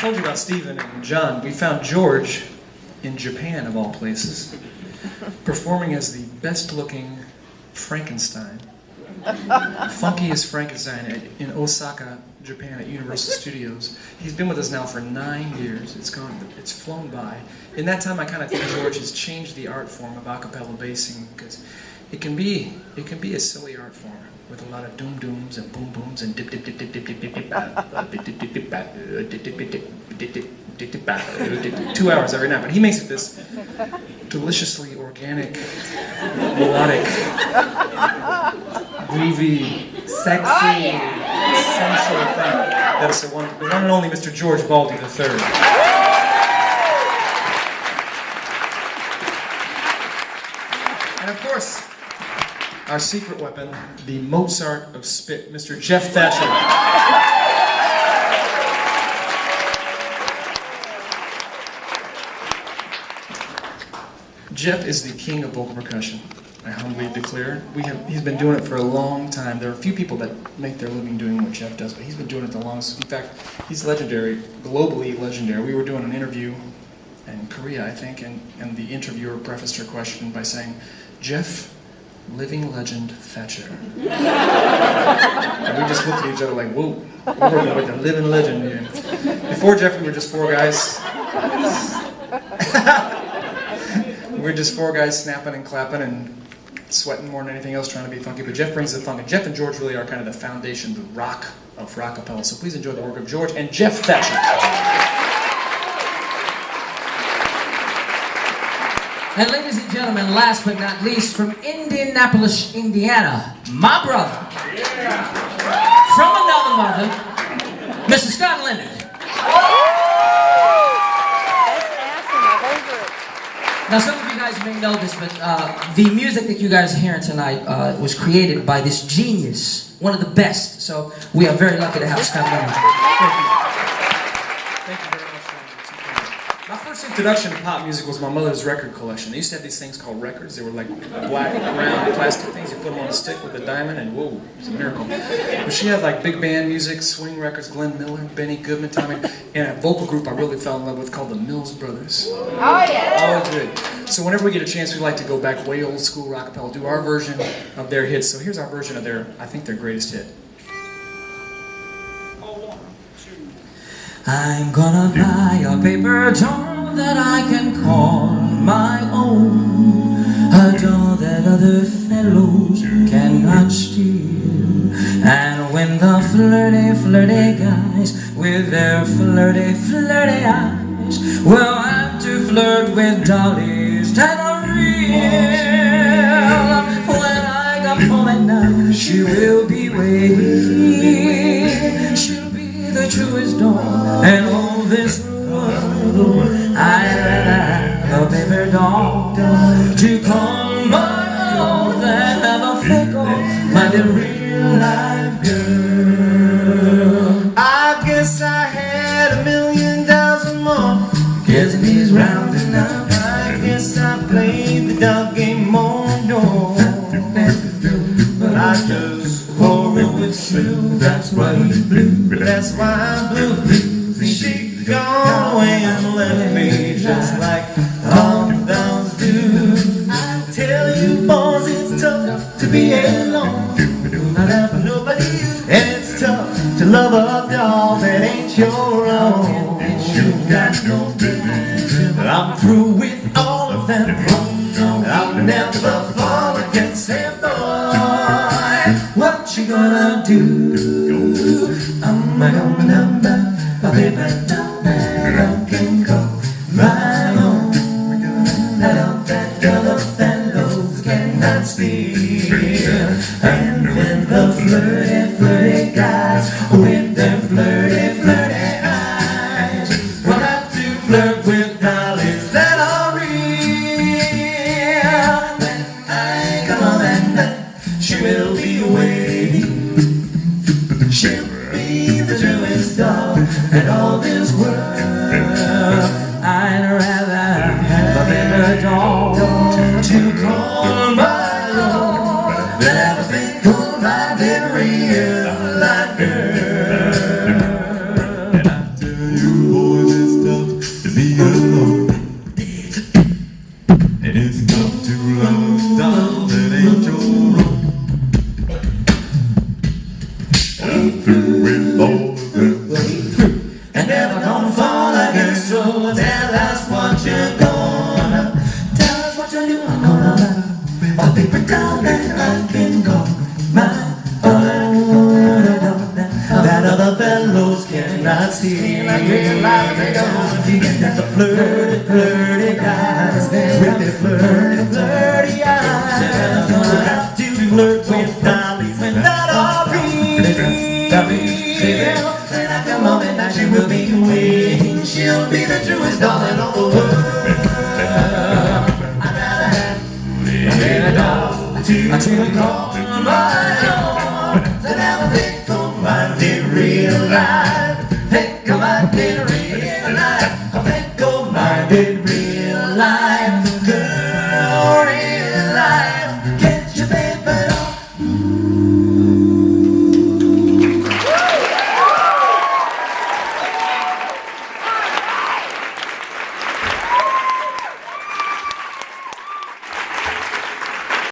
told you about Stephen and John. We found George in Japan, of all places, performing as the best-looking Frankenstein, funkiest Frankenstein in Osaka, Japan, at Universal Studios. He's been with us now for 9 years. It's flown by. In that time, I kind of think George has changed the art form of acapella basing, because it can be a silly art form with a lot of doom dooms and boom booms and dip dip dip dip dip dip dip dip dip dip dip dip dip 2 hours every night. But he makes it this deliciously organic, melodic, groovy, sexy, sensual thing. That is the one and only Mr. George Baldy III. And of course, our secret weapon, the Mozart of spit, Mr. Jeff Thatcher. Jeff is the king of vocal percussion, I humbly declare. He's been doing it for a long time. There are a few people that make their living doing what Jeff does, but he's been doing it the longest. In fact, he's legendary, globally legendary. We were doing an interview in Korea, I think, and the interviewer prefaced her question by saying, "Jeff, living legend Thatcher." And we just looked at each other like, whoa, we're working with a living legend here. Before Jeff, we were just four guys. We were just four guys snapping and clapping and sweating more than anything else, trying to be funky. But Jeff brings the funk. And Jeff and George really are kind of the foundation, the rock of Rockapella. So please enjoy the work of George and Jeff Thatcher. And ladies and gentlemen, last but not least, from Indianapolis, Indiana, my brother, from another mother, Mr. Scott Leonard. Now, some of you guys may know this, but the music that you guys are hearing tonight was created by this genius, one of the best. So we are very lucky to have Scott Leonard. Thank you very much. My first introduction to pop music was my mother's record collection. They used to have these things called records. They were like black, round, plastic things. You put them on a stick with a diamond, and whoa, it was a miracle. But she had like big band music, swing records, Glenn Miller, Benny Goodman, Tommy, and a vocal group I really fell in love with called the Mills Brothers. Oh yeah! All good. So whenever we get a chance, we like to go back way old school Rockapella, do our version of their hits. So here's our version of I think their greatest hit. I'm gonna buy a paper doll that I can call my own, a doll that other fellows cannot steal. And when the flirty, flirty guys with their flirty, flirty eyes will have to flirt with dollies that are real, when I come home at night, she will be waiting. She'll be the truest doll and all this world. I'd rather have a paper doll to call my own than have a fickle-minded real-life girl. I guess I had $1 million more. Guess he's rounding up. I guess I played the dog game more, no. But I just quarrel with Sue. That's why he's blue. That's why I'm blue. She gone away and left me just like all the dolls do. I tell you boys, it's tough to be alone, not have nobody, and it's tough to love a doll that ain't your own. You got no business. I'm through with all of them. I'll never fall against him, boy. What you gonna do? I'm gonna buy a paper doll that I can call my own. A doll that other fellows cannot steal. And when the flirty, flirty guys with their flirty, flirty eyes will have to flirt with dollies that are real, when I come home at night, she will be waiting. She'll be the truest doll in all this world. I'd rather have a better doll to call my own than have a fickle-minded real-life girl. And I tell you, boy, cannot see. Like real life, they don't see. And the flirty, flirty guys with their flirty, flirty eyes. I'm gonna have to flirt with dollies when that all be. When I come home at night, she will be waiting. She'll be the truest doll in all the world. I'd rather have a doll to call my own than have a fickle-minded real life. Fickle-minded real life. A fickle-minded real life.